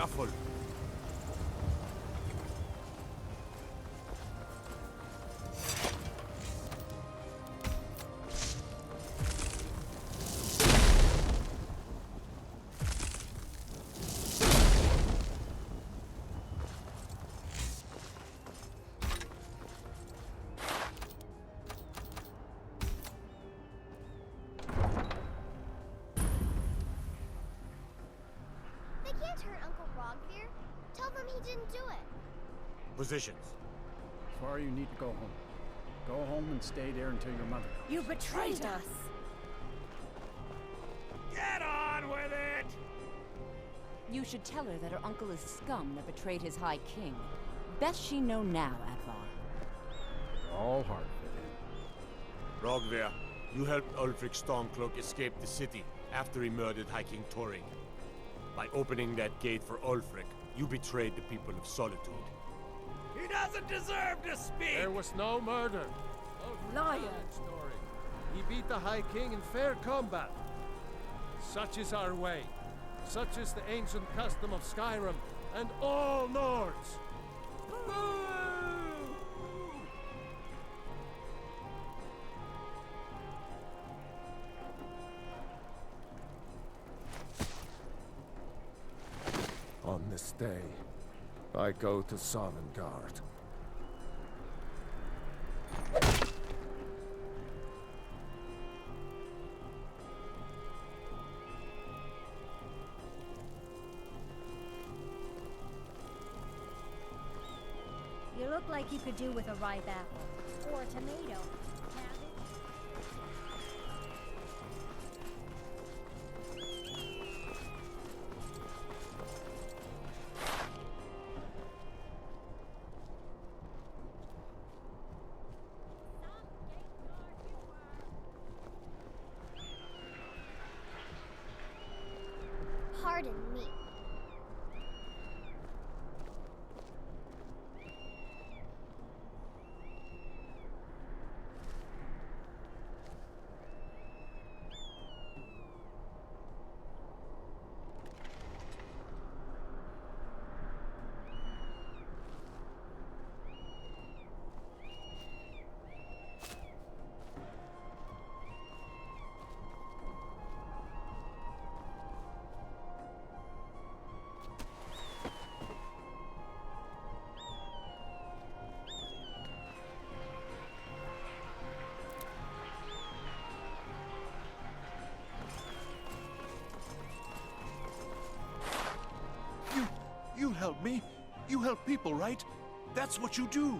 careful. Positions. Far you need to go home. Go home and stay there until your mother comes. You betrayed us! Get on with it! You should tell her that her uncle is scum that betrayed his High King. Best she know now, Advar. All hard for him. Rogver, you helped Ulfric Stormcloak escape the city after he murdered High King Thorin. By opening that gate for Ulfric, you betrayed the people of Solitude. He doesn't deserve to speak! There was no murder. Liar! Story. He beat the High King in fair combat. Such is our way. Such is the ancient custom of Skyrim and all Nords. On this day, I go to Sovngarde. You look like you could do with a ripe apple. Or a tomato. Pardon me. You help me. You help people, right? That's what you do.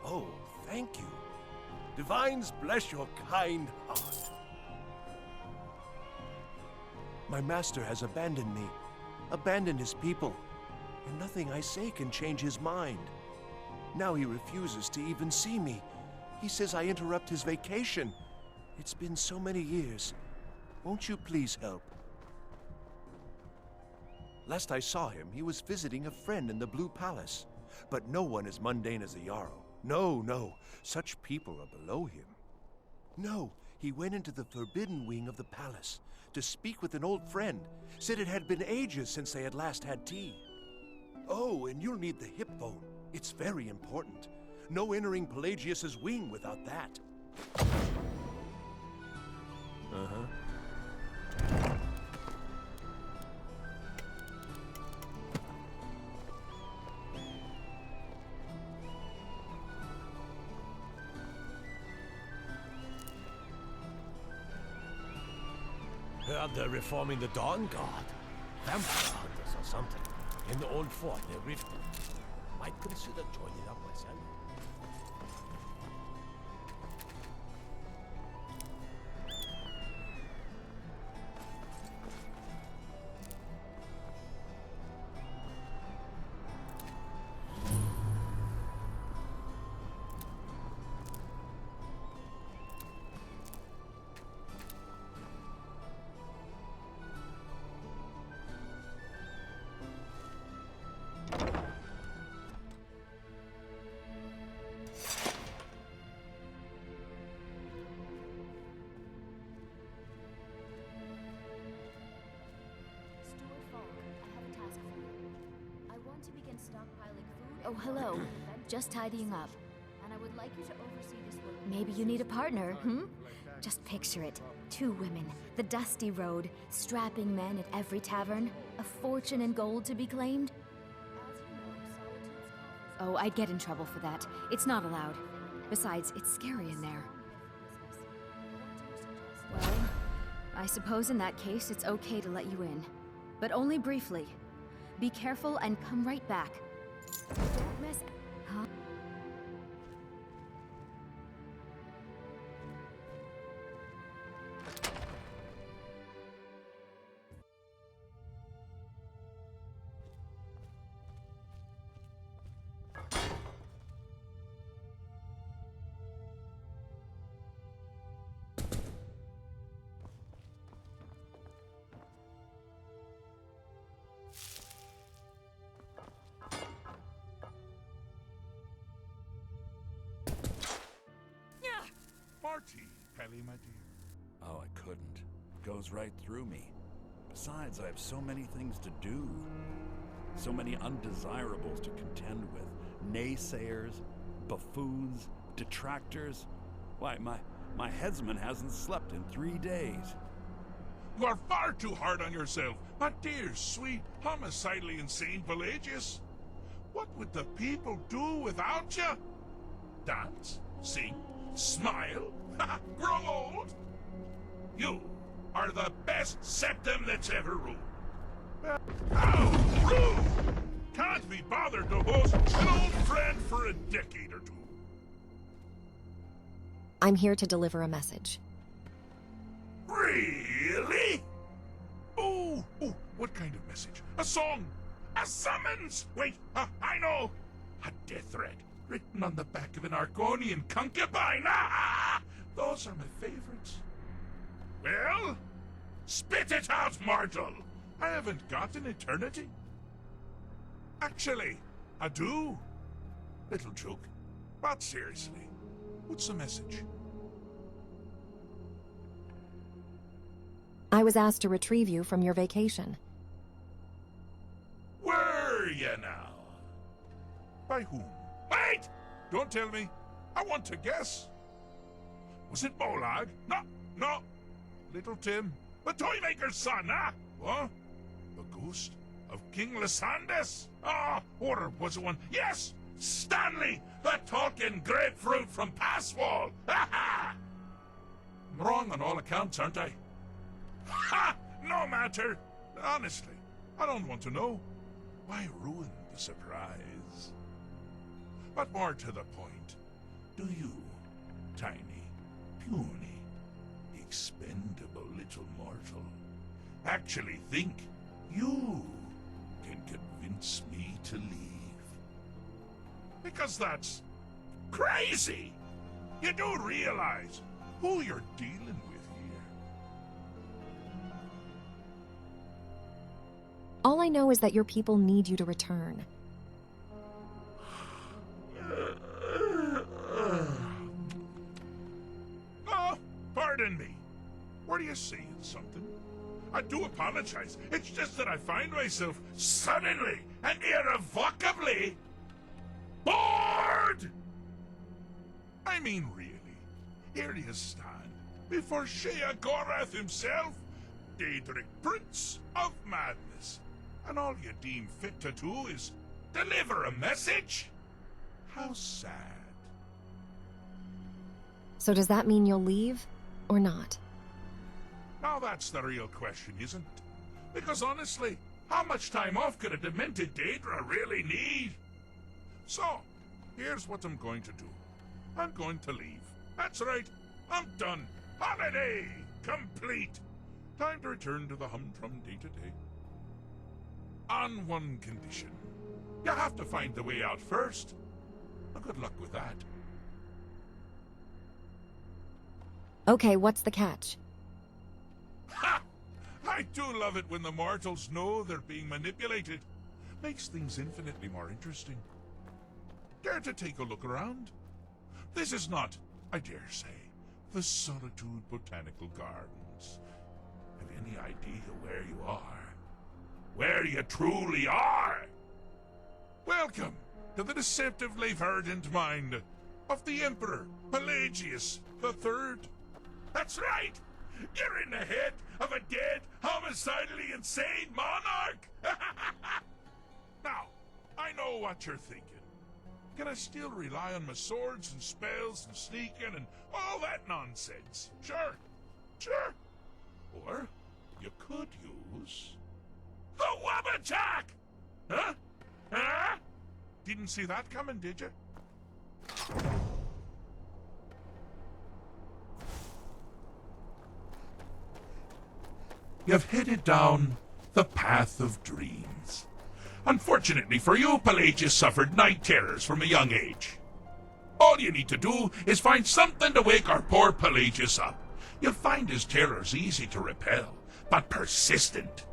Oh, thank you. Divines bless your kind heart. My master has abandoned me, abandoned his people, and nothing I say can change his mind. Now he refuses to even see me. He says I interrupt his vacation. It's been so many years. Won't you please help? Last I saw him, he was visiting a friend in the Blue Palace. But no one as mundane as a Jarl. No, no. Such people are below him. No, he went into the forbidden wing of the palace to speak with an old friend. Said it had been ages since they had last had tea. Oh, and you'll need the hip bone. It's very important. No entering Pelagius's wing without that. Uh-huh. Heard they're reforming the Dawn Guard. Vampire hunters or something. In the old fort near Riften. Might consider joining up myself. Oh, hello. Just tidying up. And I would like you to oversee this work. Maybe you need a partner, Just picture it. 2 women, the dusty road, strapping men at every tavern, a fortune in gold to be claimed. Oh, I'd get in trouble for that. It's not allowed. Besides, it's scary in there. Well, I suppose in that case it's okay to let you in. But only briefly. Be careful and come right back. Don't mess... Huh? Marty, Pelly, my dear. Oh, I couldn't. It goes right through me. Besides, I have so many things to do. So many undesirables to contend with. Naysayers, buffoons, detractors. Why, my headsman hasn't slept in 3 days. You are far too hard on yourself, my dear, sweet, homicidally insane Pelagius. What would the people do without you? Dance? Sing? Smile? Grow old? You are the best septum that's ever ruled. How rude! Can't be bothered to host an old friend for a decade or 2. I'm here to deliver a message. Really? Oh, what kind of message? A song? A summons? Wait, I know! A death threat written on the back of an Argonian concubine! Those are my favorites. Well, spit it out, mortal! I haven't got an eternity. Actually, I do. Little joke. But seriously, what's the message? I was asked to retrieve you from your vacation. Were you now? By whom? Wait! Don't tell me. I want to guess. Was it Molag? No. Little Tim. The Toymaker's son, What? The ghost of King Lysandas? Or was it one? Yes! Stanley, the talking grapefruit from Passwall! I'm wrong on all accounts, aren't I? Ha! No matter. Honestly, I don't want to know. Why ruin the surprise? But more to the point, do you, tiny, puny, expendable little mortal, actually think you can convince me to leave? Because that's crazy! You do realize who you're dealing with here. All I know is that your people need you to return. Oh, pardon me. Were you saying something? I do apologize. It's just that I find myself suddenly and irrevocably bored! I mean, really. Here you stand, before Shea Gorath himself, Daedric Prince of Madness, and all you deem fit to do is deliver a message? How sad. So does that mean you'll leave, or not? Now that's the real question, isn't it? Because honestly, how much time off could a demented Daedra really need? So, here's what I'm going to do. I'm going to leave. That's right, I'm done. Holiday complete. Time to return to the humdrum day-to-day. On one condition. You have to find the way out first. Well, good luck with that. Okay, what's the catch? Ha! I do love it when the mortals know they're being manipulated. Makes things infinitely more interesting. Dare to take a look around? This is not, I dare say, the Solitude Botanical Gardens. Have you any idea where you are? Where you truly are? Welcome to the deceptively verdant mind of the Emperor Pelagius III. That's right! You're in the head of a dead, homicidally insane monarch! Now, I know what you're thinking. Can I still rely on my swords and spells and sneaking and all that nonsense? Sure. Or you could use the Wabbajack! Huh? Huh? Didn't see that coming, did you? You've headed down the path of dreams. Unfortunately for you, Pelagius suffered night terrors from a young age. All you need to do is find something to wake our poor Pelagius up. You'll find his terrors easy to repel, but persistent.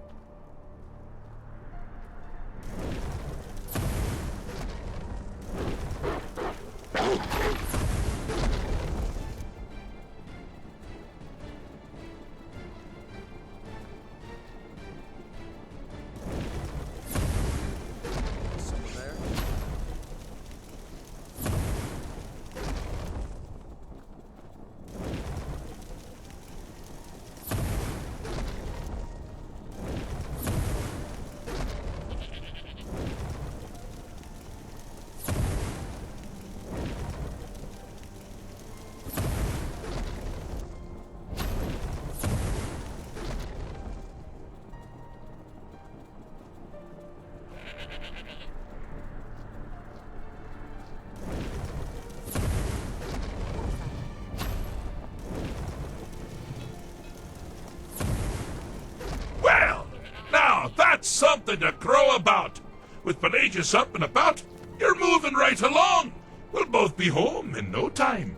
That's something to crow about. With Pelagius up and about, you're moving right along. We'll both be home in no time.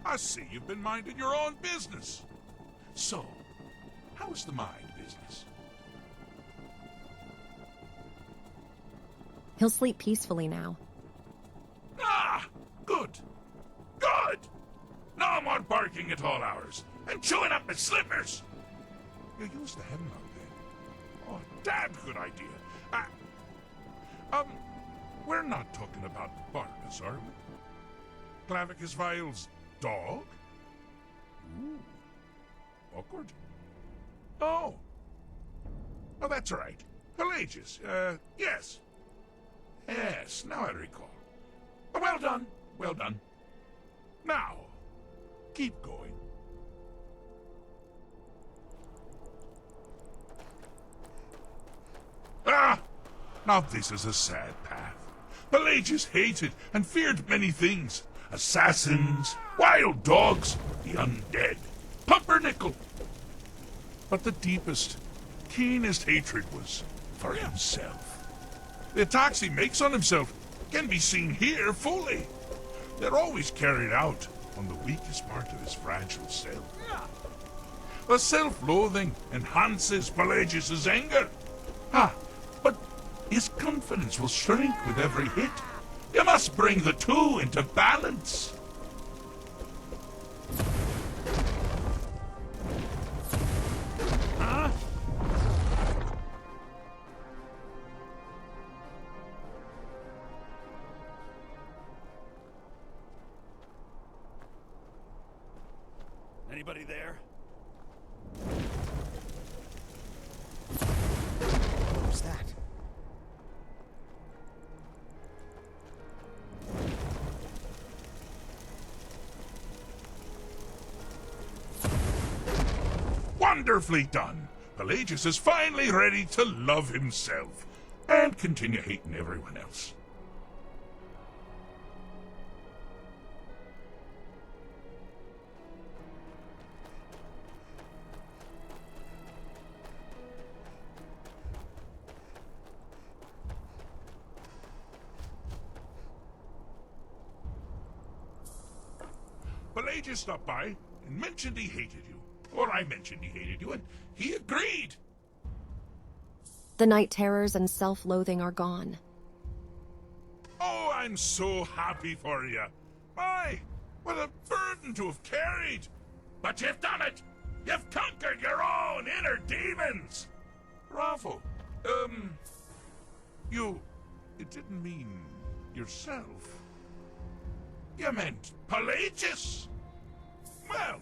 I see you've been minding your own business. So, how's the mind business? He'll sleep peacefully now. Ah! Good! Good! No more barking at all hours and chewing up my slippers! You use the hemlock then? Oh, damn good idea. We're not talking about Barnabas, are we? Clavicus Vile's dog? Ooh. Awkward. Oh. Oh, that's right. Pelagius, yes. Yes, now I recall. Well done, well done. Now, keep going. Ah! Now this is a sad path. Pelagius hated and feared many things. Assassins, wild dogs, the undead, pumpernickel. But the deepest, keenest hatred was for himself. The attacks he makes on himself can be seen here fully. They're always carried out on the weakest part of his fragile self. The self-loathing enhances Pelagius's anger. But his confidence will shrink with every hit. You must bring the two into balance. Huh? Anybody there? What was that? Wonderfully done. Pelagius is finally ready to love himself and continue hating everyone else. Pelagius stopped by and mentioned he hated you. Or I mentioned he hated you, and he agreed. The night terrors and self-loathing are gone. Oh, I'm so happy for you. My, what a burden to have carried. But you've done it. You've conquered your own inner demons. Bravo. You didn't mean yourself. You meant Pelagius. Well,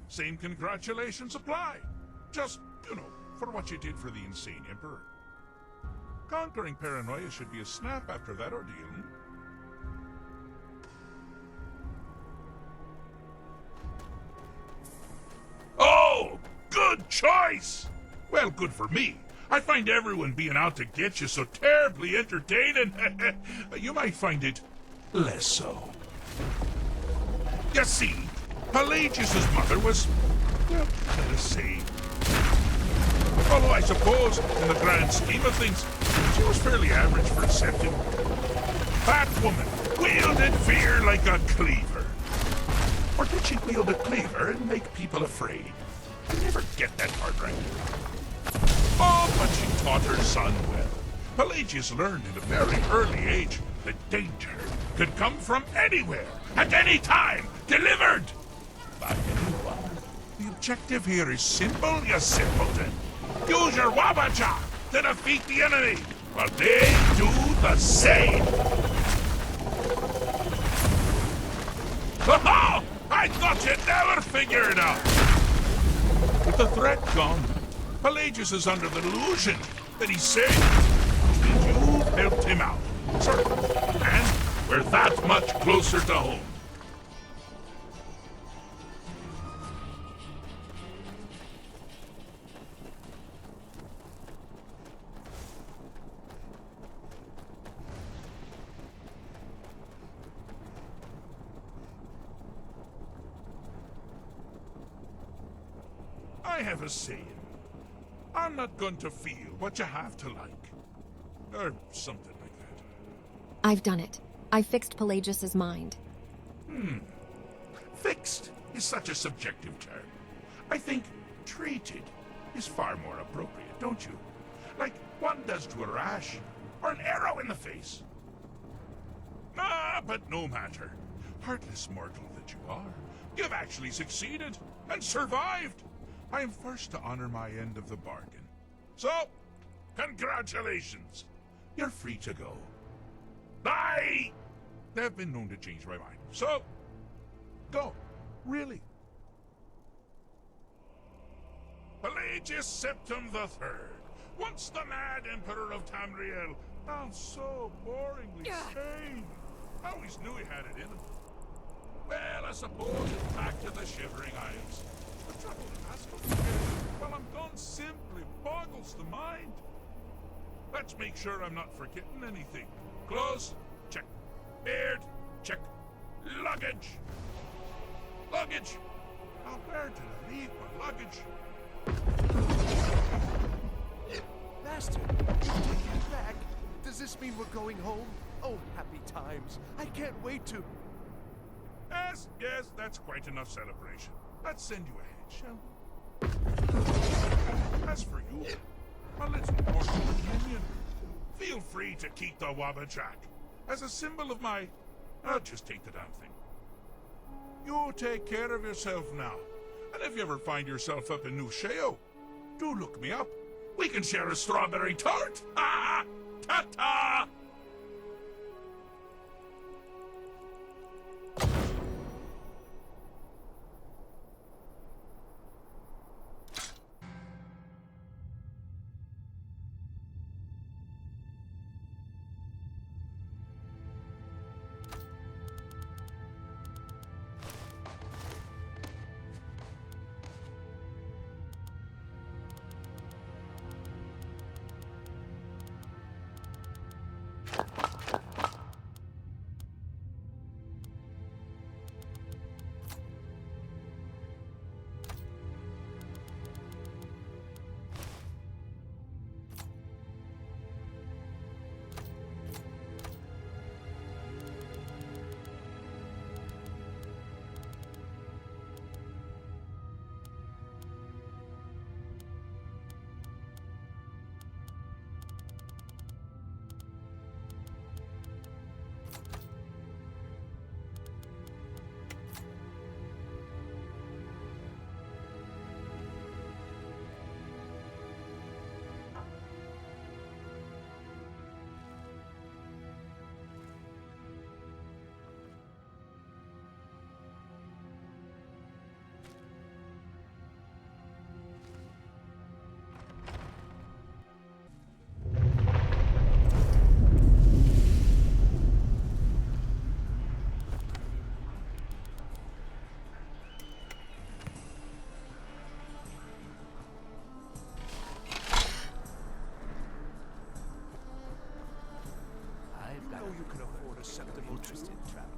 same congratulations apply. Just, for what you did for the insane Emperor. Conquering paranoia should be a snap after that ordeal. Oh, good choice! Well, good for me. I find everyone being out to get you so terribly entertaining. You might find it less so. You see, Pelagius's mother was, well, let us say, although I suppose, in the grand scheme of things, she was fairly average for a septim. That woman wielded fear like a cleaver. Or did she wield a cleaver and make people afraid? I never get that part right. Oh, but she taught her son well. Pelagius learned at a very early age that danger could come from anywhere, at any time, delivered by anyone. The objective here is simple, you simpleton. Use your Wabacha to defeat the enemy, while they do the same. Oh, I thought you'd never figure it out. With the threat gone, Pelagius is under the delusion that he's safe. And you helped him out, sir. And we're that much closer to home. I have a saying. I'm not going to feel what you have to like. Or something like that. I've done it. I fixed Pelagius's mind. Fixed is such a subjective term. I think treated is far more appropriate, don't you? Like one does to a rash, or an arrow in the face. But no matter. Heartless mortal that you are, you've actually succeeded and survived. I am first to honor my end of the bargain. So, congratulations. You're free to go. I have been known to change my mind. So, go. Really. Pelagius Septim III, once the mad Emperor of Tamriel, now so boringly sane. I always knew he had it in him. Well, I suppose it's back to the Shivering Isles. The trouble with Ascot, well, I'm done simply boggles the mind. Let's make sure I'm not forgetting anything. Clothes, check. Beard, check. Luggage. Luggage. Now, where did I leave my luggage? Master, you take it back. Does this mean we're going home? Oh, happy times. I can't wait to... Yes, that's quite enough celebration. Let's send you ahead, shall we? As for you, a little mortal reunion. Feel free to keep the Wabajak as a symbol of my... I'll just take the damn thing. You take care of yourself now. And if you ever find yourself up in New Sheo, do look me up. We can share a strawberry tart. Ah, ta-ta! perceptible twisted traveler.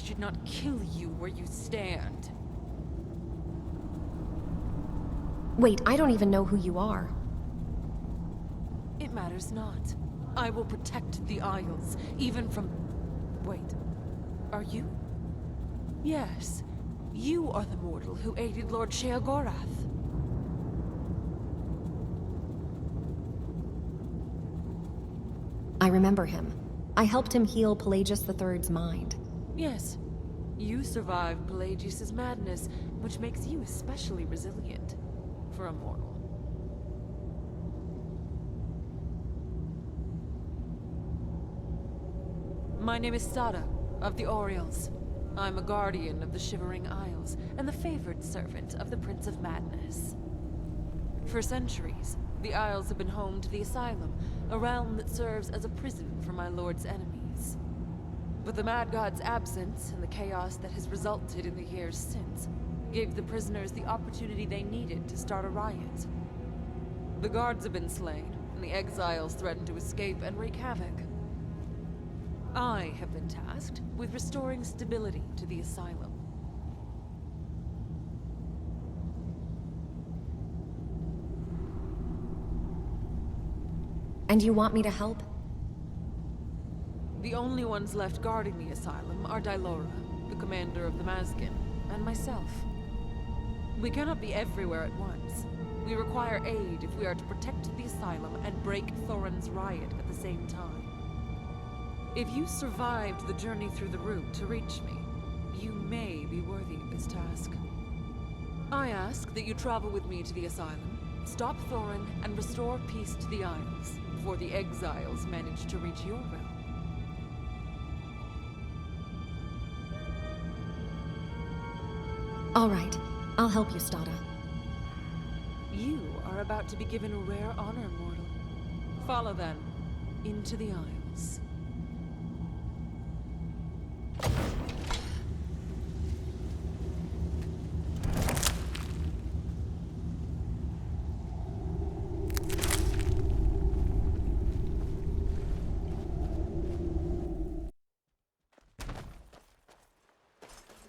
should not kill you where you stand. Wait, I don't even know who you are. It matters not. I will protect the Isles, even from... Wait, are you? Yes, you are the mortal who aided Lord Sheogorath. I remember him. I helped him heal Pelagius III's mind. Yes, you survived Pelagius's madness, which makes you especially resilient for a mortal. My name is Sada, of the Orioles. I'm a guardian of the Shivering Isles, and the favored servant of the Prince of Madness. For centuries, The Isles have been home to the Asylum, a realm that serves as a prison for my lord's enemies. But the Mad God's absence, and the chaos that has resulted in the years since, gave the prisoners the opportunity they needed to start a riot. The guards have been slain, and the exiles threaten to escape and wreak havoc. I have been tasked with restoring stability to the Asylum. And you want me to help? The only ones left guarding the Asylum are Dylora, the commander of the Mazkin, and myself. We cannot be everywhere at once. We require aid if we are to protect the Asylum and break Thorin's riot at the same time. If you survived the journey through the route to reach me, you may be worthy of this task. I ask that you travel with me to the Asylum, stop Thorin, and restore peace to the Isles, before the exiles manage to reach your realm. All right. I'll help you, Stada. You are about to be given a rare honor, mortal. Follow then, into the Isles.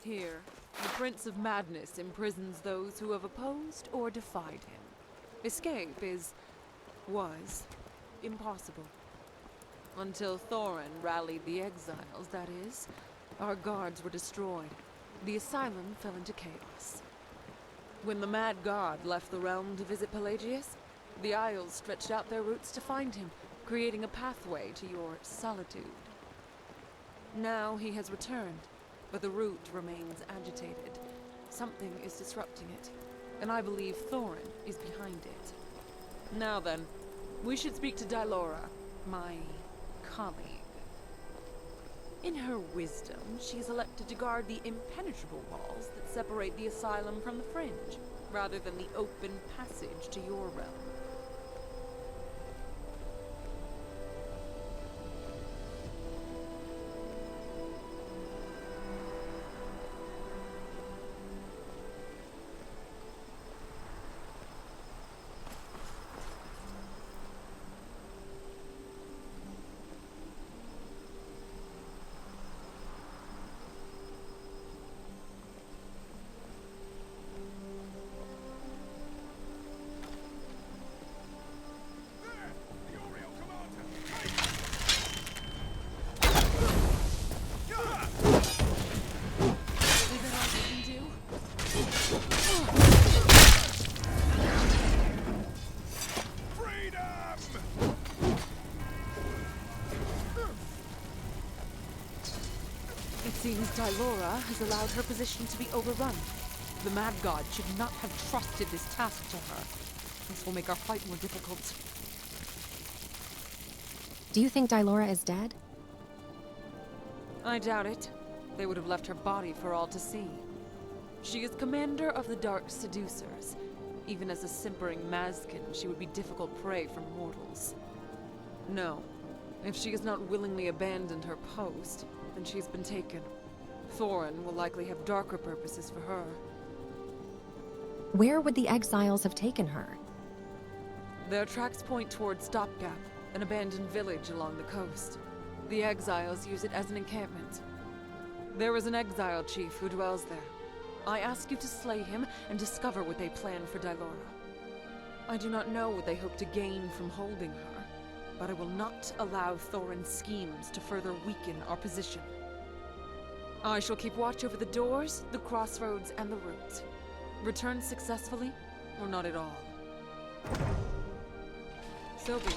Here, the Prince of Madness imprisons those who have opposed or defied him. Escape was impossible. Until Thorin rallied the exiles, that is. Our guards were destroyed. The Asylum fell into chaos. When the Mad God left the realm to visit Pelagius, the Isles stretched out their roots to find him, creating a pathway to your solitude. Now he has returned, but the route remains agitated. Something is disrupting it, and I believe Thorin is behind it. Now then, we should speak to Dylora, my colleague. In her wisdom, she is elected to guard the impenetrable walls that separate the Asylum from the Fringe, rather than the open passage to your realm. It seems Dylora has allowed her position to be overrun. The Mad God should not have trusted this task to her. This will make our fight more difficult. Do you think Dylora is dead? I doubt it. They would have left her body for all to see. She is commander of the Dark Seducers. Even as a simpering Mazkin, she would be difficult prey for mortals. No. If she has not willingly abandoned her post, then she's been taken. Thorin will likely have darker purposes for her. Where would the exiles have taken her? Their tracks point toward Stopgap, an abandoned village along the coast. The exiles use it as an encampment. There is an exile chief who dwells there. I ask you to slay him and discover what they plan for Dylora. I do not know what they hope to gain from holding her, but I will not allow Thorin's schemes to further weaken our position. I shall keep watch over the doors, the crossroads, and the route. Return successfully, or not at all. So be it.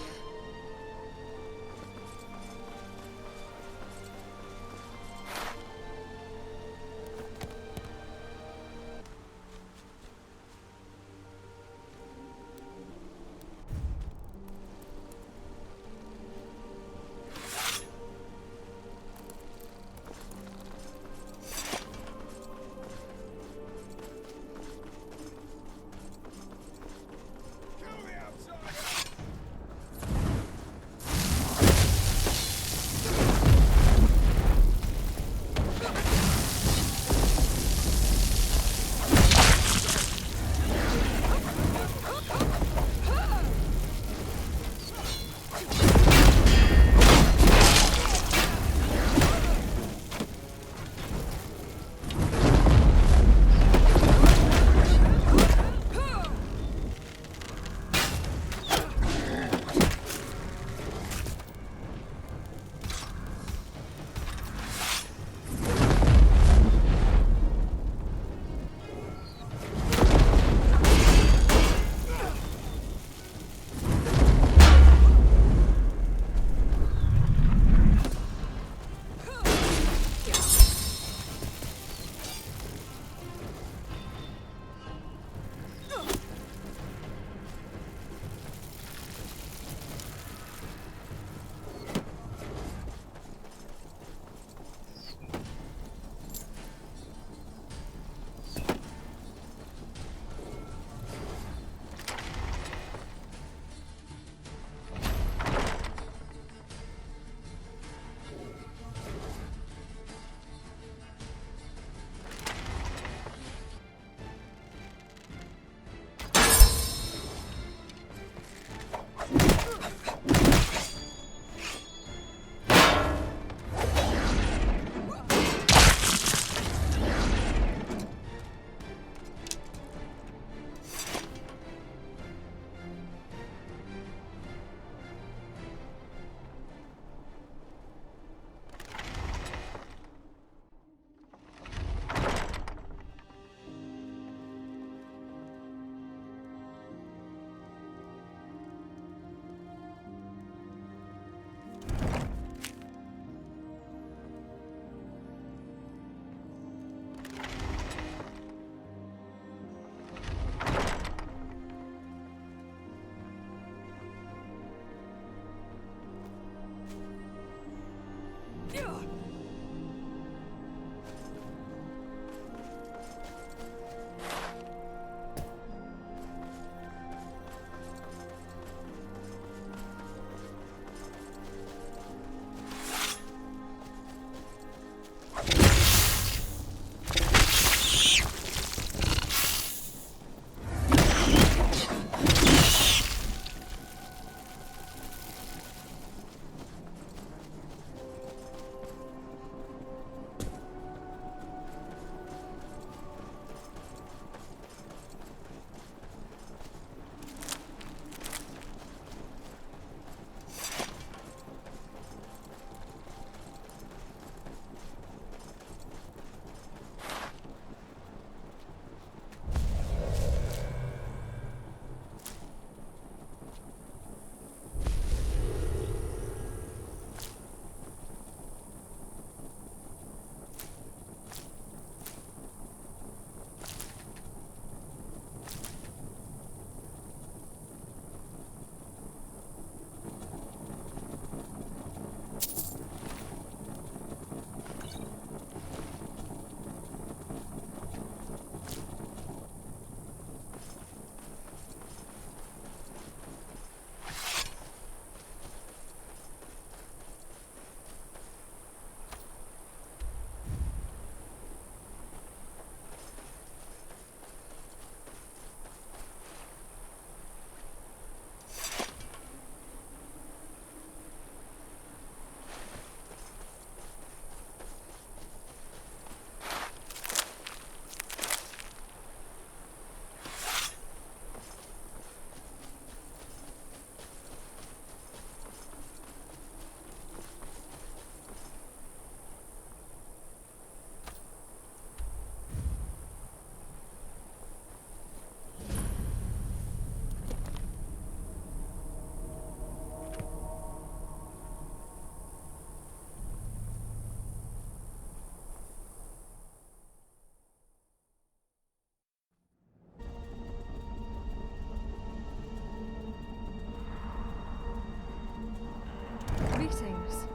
Greetings.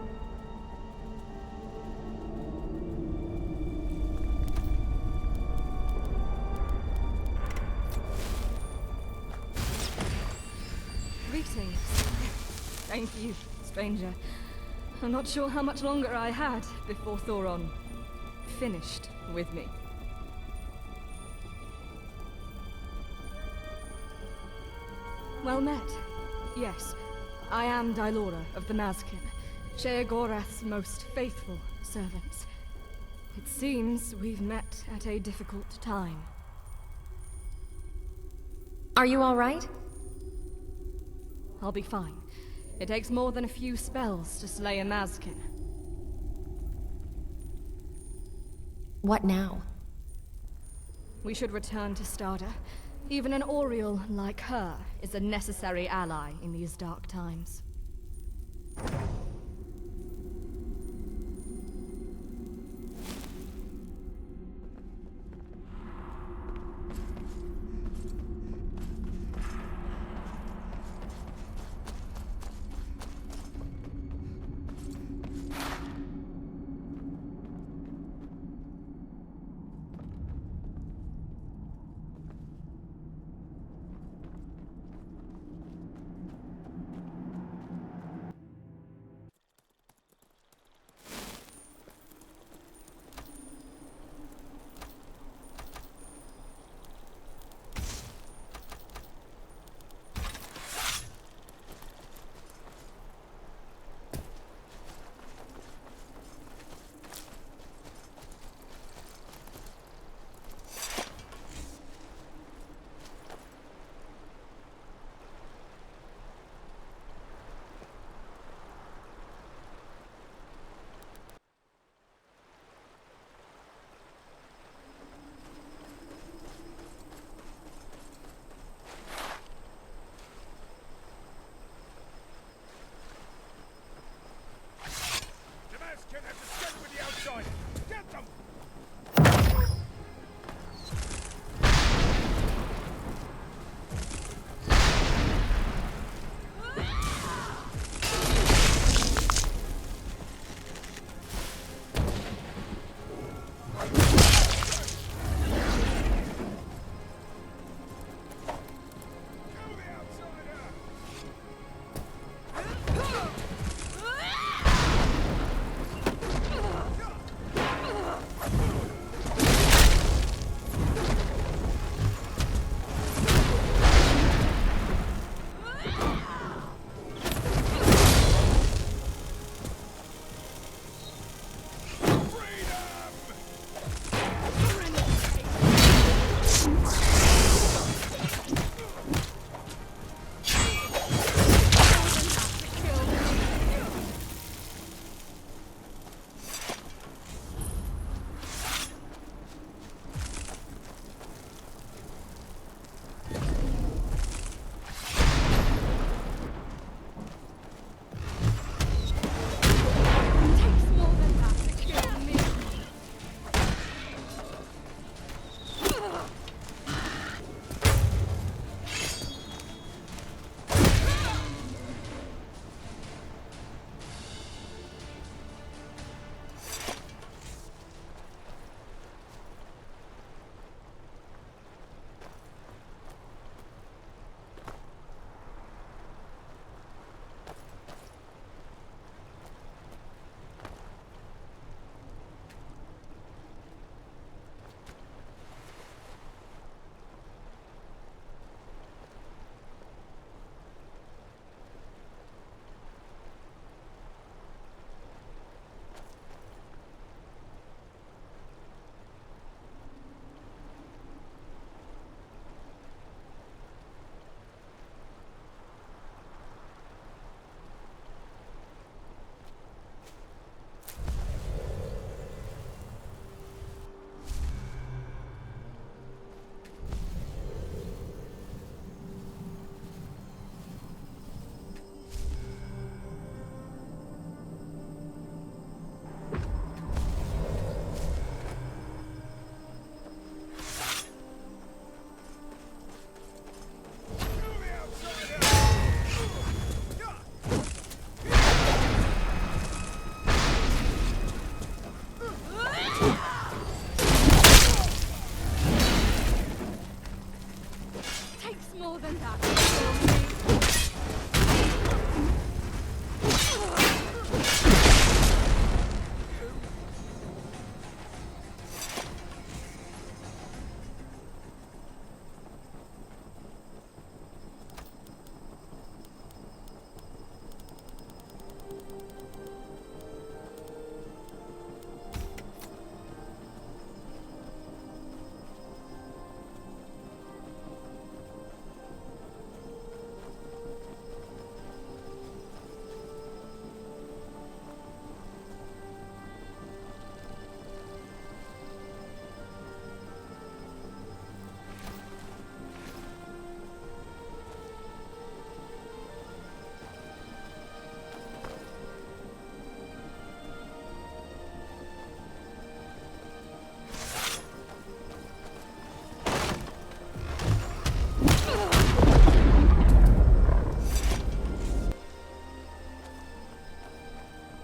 Greetings. Thank you, stranger. I'm not sure how much longer I had before Thoron finished with me. Well met. Yes, I am Dylora of the Mazkin, Sheogorath's most faithful servants. It seems we've met at a difficult time. Are you all right? I'll be fine. It takes more than a few spells to slay a Mazkin. What now? We should return to Stada. Even an Oriole like her is a necessary ally in these dark times.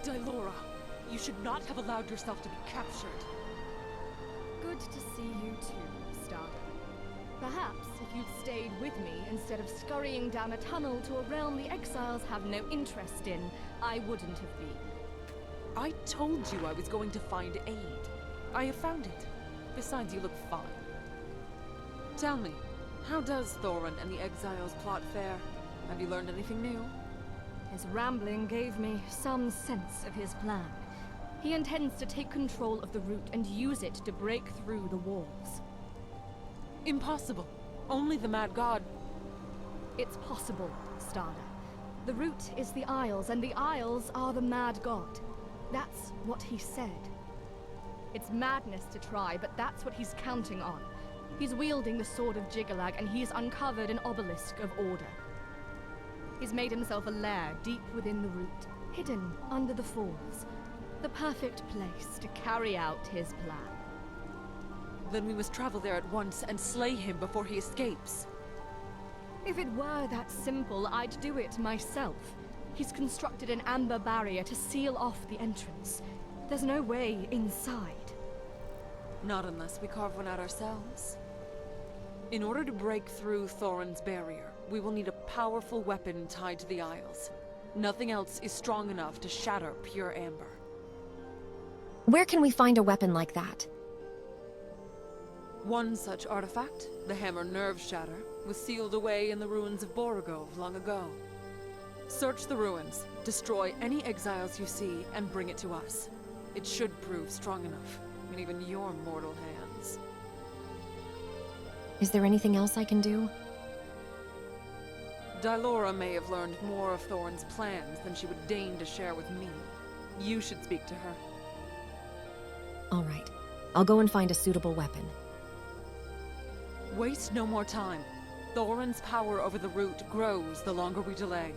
Dylora, you should not have allowed yourself to be captured. Good to see you too, Stark. Perhaps if you'd stayed with me instead of scurrying down a tunnel to a realm the exiles have no interest in, I wouldn't have been. I told you I was going to find aid. I have found it. Besides, you look fine. Tell me, how does Thorin and the exiles plot fare? Have you learned anything new? His rambling gave me some sense of his plan. He intends to take control of the route and use it to break through the walls. Impossible. Only the Mad God. It's possible, Starder. The route is the Isles, and the Isles are the Mad God. That's what he said. It's madness to try, but that's what he's counting on. He's wielding the sword of Jiggalag, and he's uncovered an obelisk of order. He's made himself a lair deep within the root, hidden under the falls. The perfect place to carry out his plan. Then we must travel there at once and slay him before he escapes. If it were that simple, I'd do it myself. He's constructed an amber barrier to seal off the entrance. There's no way inside. Not unless we carve one out ourselves. In order to break through Thorin's barrier, we will need a powerful weapon tied to the Isles. Nothing else is strong enough to shatter pure amber. Where can we find a weapon like that? One such artifact, the Hammer Nerve Shatter, was sealed away in the ruins of Borogov long ago. Search the ruins, destroy any exiles you see, and bring it to us. It should prove strong enough in even your mortal hands. Is there anything else I can do? Dylora may have learned more of Thorin's plans than she would deign to share with me. You should speak to her. All right. I'll go and find a suitable weapon. Waste no more time. Thorin's power over the root grows the longer we delay.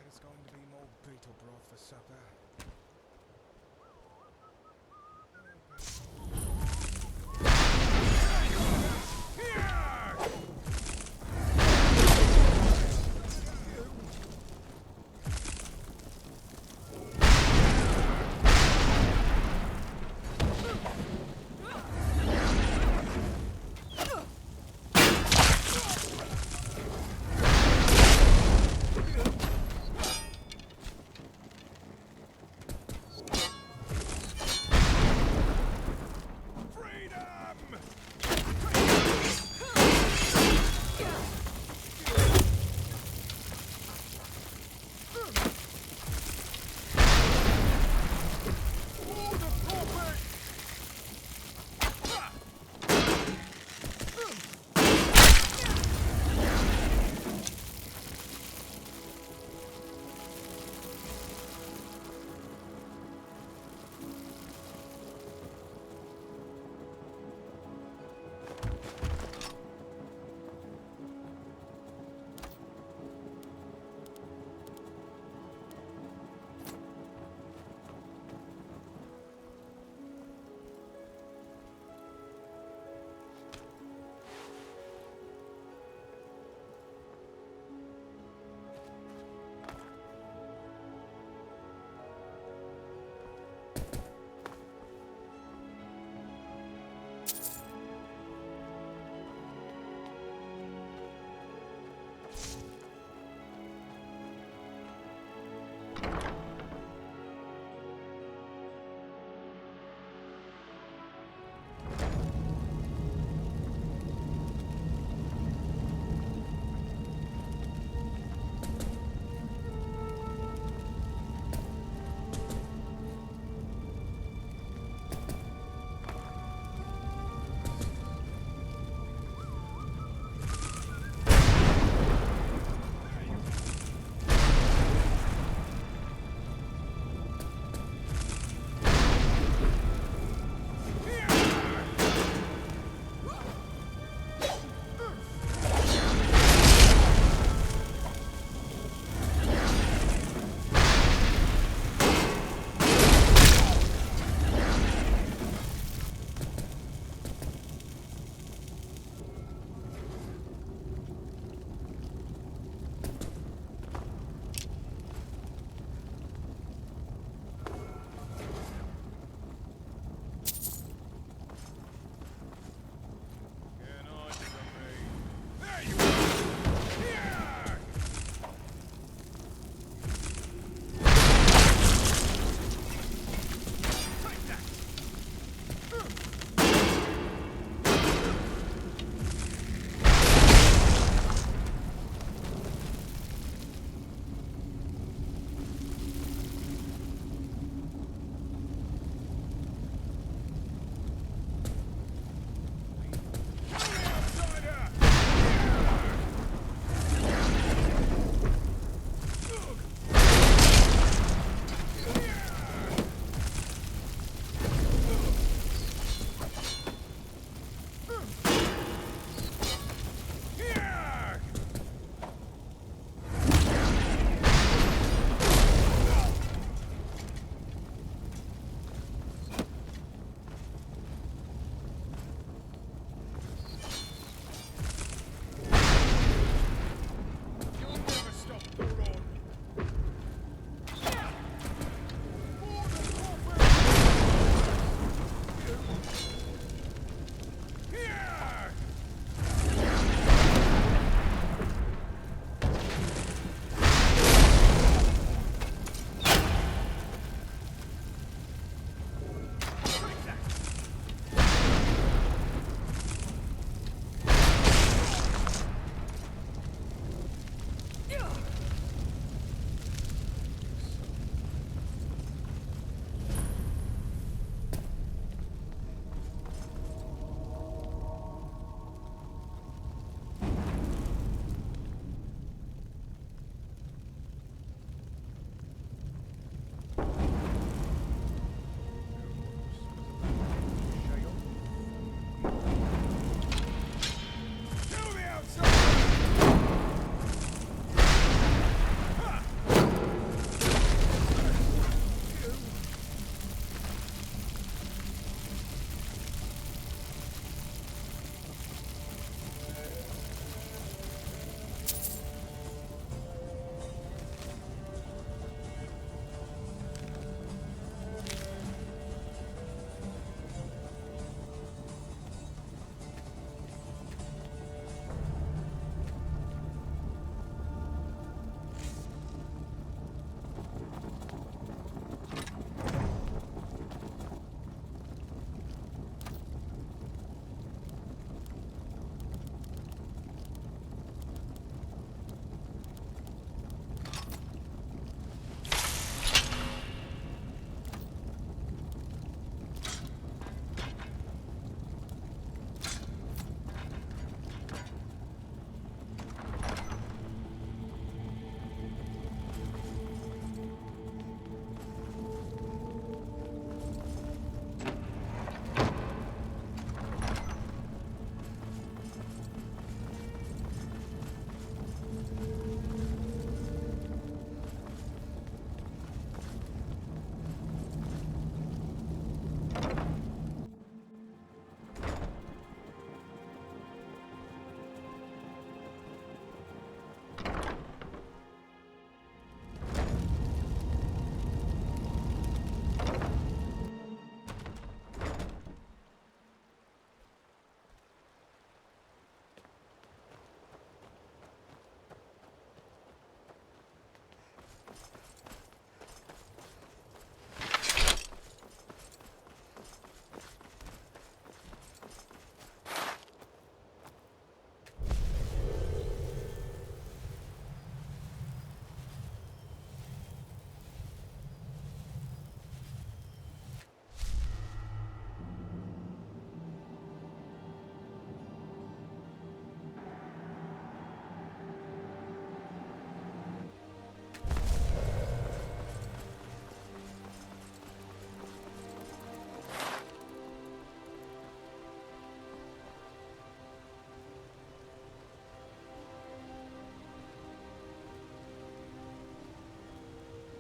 It's going to be more beetle broth for supper.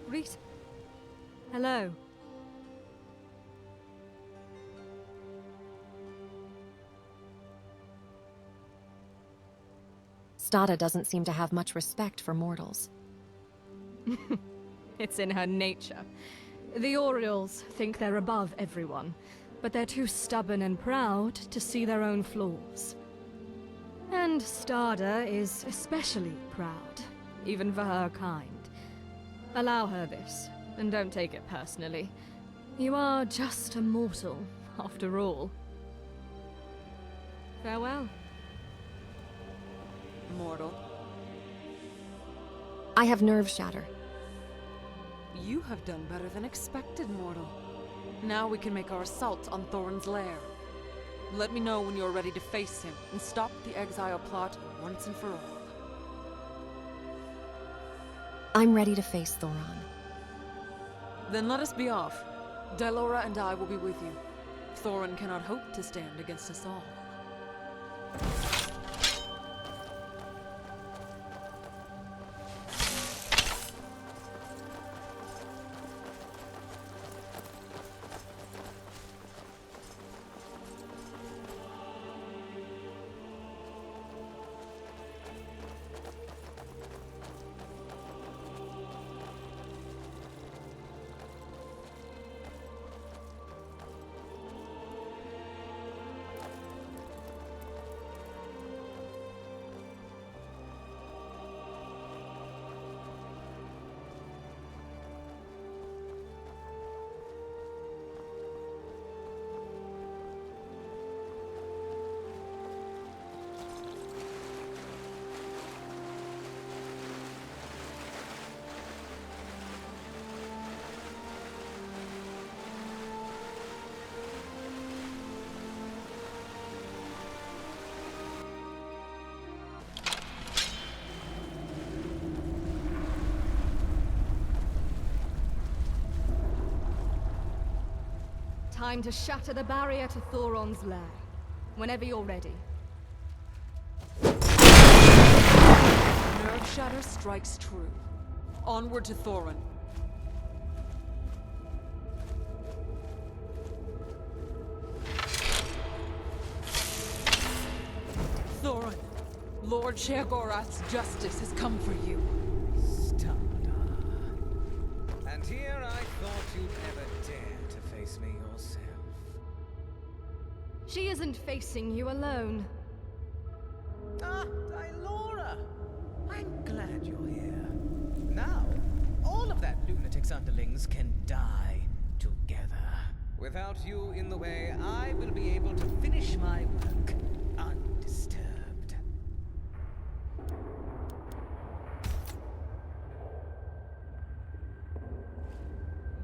Rita. Hello. Stada doesn't seem to have much respect for mortals. It's in her nature. The Orioles think they're above everyone, but they're too stubborn and proud to see their own flaws. And Stada is especially proud, even for her kind. Allow her this, and don't take it personally. You are just a mortal, after all. Farewell. Mortal. I have nerve shatter. You have done better than expected, mortal. Now we can make our assault on Thorin's lair. Let me know when you're ready to face him and stop the exile plot once and for all. I'm ready to face Thoron. Then let us be off. Delora and I will be with you. Thorin cannot hope to stand against us all. Time to shatter the barrier to Thoron's lair. Whenever you're ready. Nerve shatter strikes true. Onward to Thorin. Thorin, Lord Sheogorath's justice has come for you. And here I thought you'd never dare to face me yourself. She isn't facing you alone. Ah, Dilora! I'm glad you're here. Now, all of that lunatic's underlings can die together. Without you in the way, I will be able to finish my work undisturbed.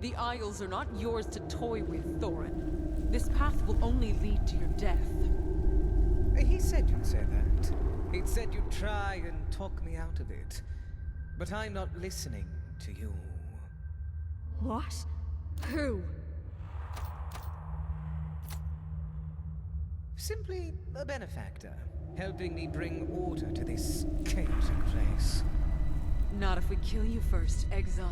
The Isles are not yours to toy with, Thorin. This path will only lead to your death. He said you'd say that. He'd said you'd try and talk me out of it. But I'm not listening to you. What? Who? Simply a benefactor, helping me bring order to this chaotic place. Not if we kill you first, exile.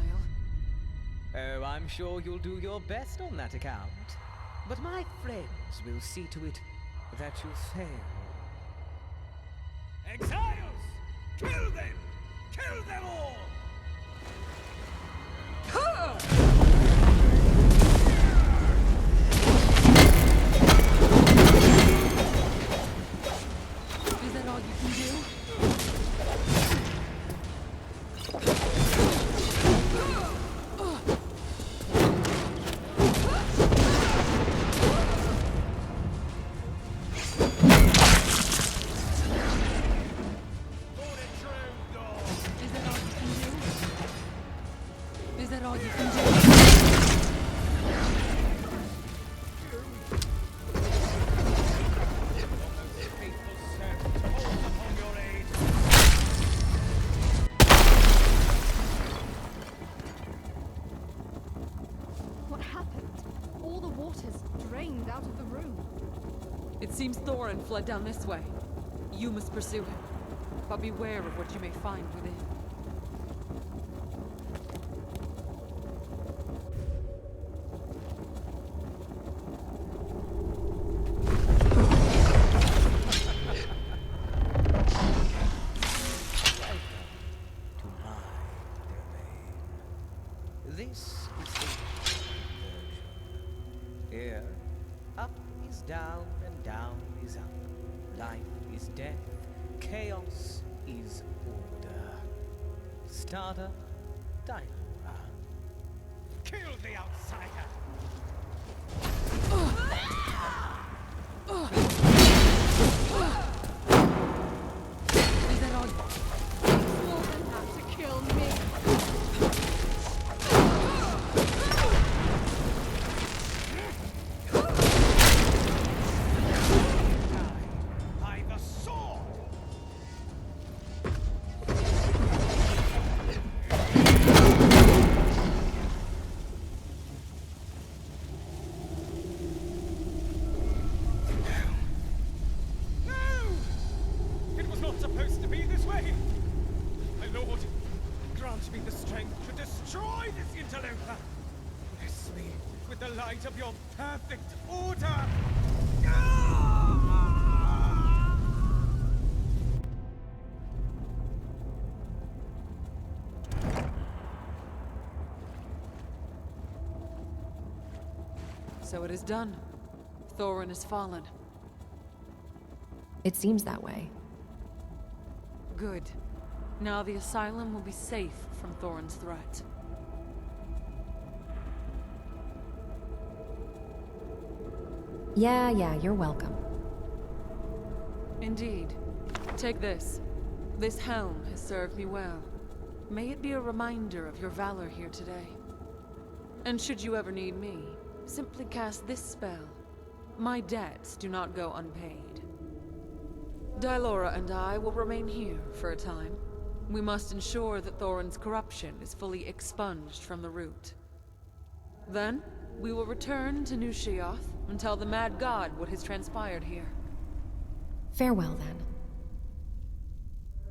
Oh, I'm sure you'll do your best on that account. But my friends will see to it that you fail. Exiles! Kill them! Kill them all! Is that all you can do? It seems Thorin fled down this way. You must pursue him, but beware of what you may find within. This is the immersion. Here, up is down and down is up. Life is death, chaos is order. Starter, Dylora. Kill the outsider! Is that all? More than have to kill me. By the sword! It was not supposed to be this way! My lord, grant me the strength to destroy this interloper! Bless me with the light of your perfect order! So it is done. Thorin has fallen. It seems that way. Good. Now the Asylum will be safe from Thorin's threat. Yeah, you're welcome. Indeed. Take this. This helm has served me well. May it be a reminder of your valor here today. And should you ever need me, simply cast this spell. My debts do not go unpaid. Dylora and I will remain here for a time. We must ensure that Thorin's corruption is fully expunged from the root. Then, we will return to New Sheoth and tell the Mad God what has transpired here. Farewell, then.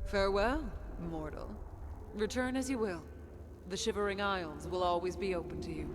Farewell, mortal. Return as you will. The Shivering Isles will always be open to you.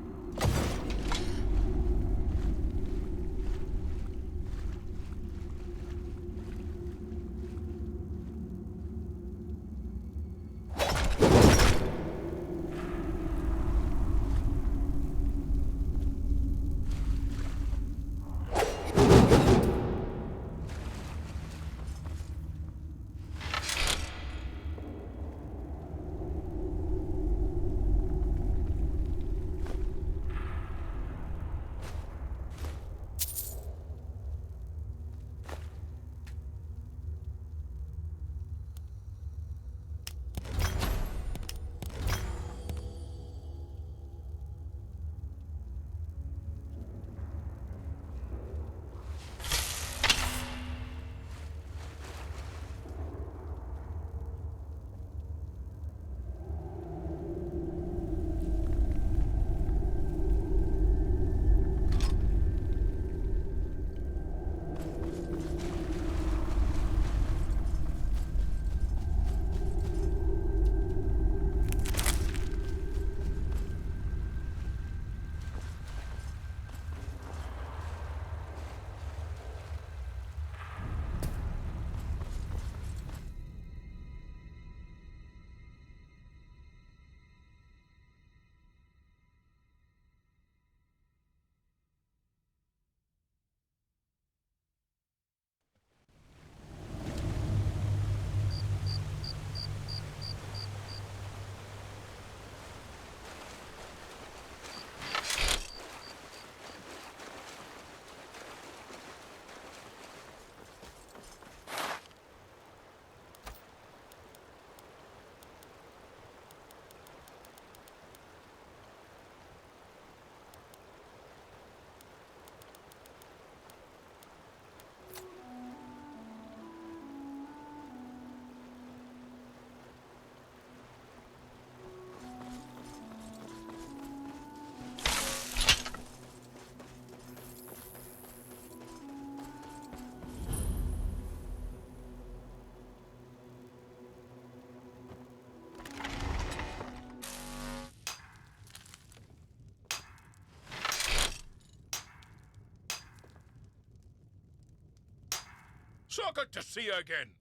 So good to see you again.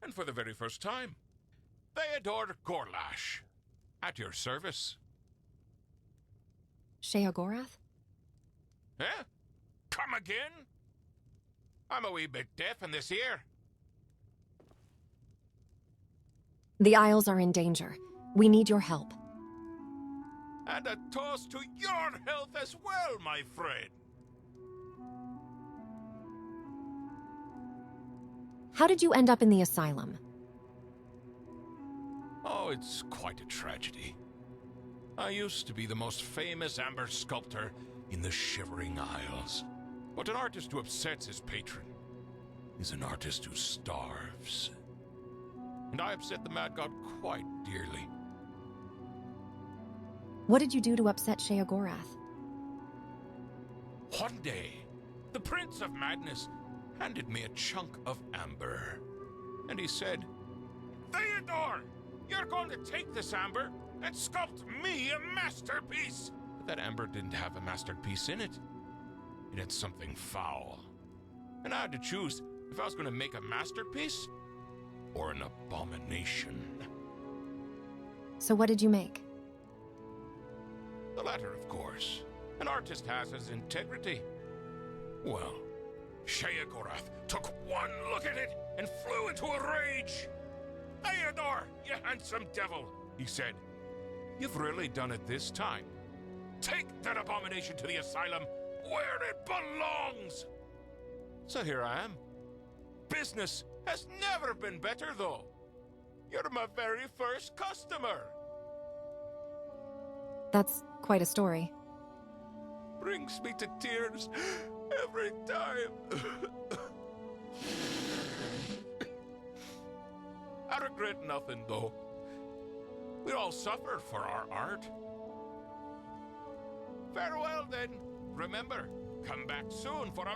And for the very first time, Theodore Gorlash. At your service. Sheogorath? Eh? Come again? I'm a wee bit deaf in this ear. The Isles are in danger. We need your help. And a toast to your health as well, my friend. How did you end up in the asylum? Oh, it's quite a tragedy. I used to be the most famous amber sculptor in the Shivering Isles. But an artist who upsets his patron is an artist who starves. And I upset the Mad God quite dearly. What did you do to upset Sheogorath? One day, the Prince of Madness handed me a chunk of amber. And he said, "Theodore, you're going to take this amber and sculpt me a masterpiece." But that amber didn't have a masterpiece in it. It had something foul. And I had to choose if I was going to make a masterpiece or an abomination. So what did you make? The latter, of course. An artist has his integrity. Well, Sheogorath took one look at it and flew into a rage. "Theodore, you handsome devil," he said. "You've really done it this time. Take that abomination to the asylum where it belongs." So here I am. Business has never been better, though. You're my very first customer. That's quite a story. Brings me to tears every time. I regret nothing, though. We all suffer for our art. Farewell, then. Remember, come back soon for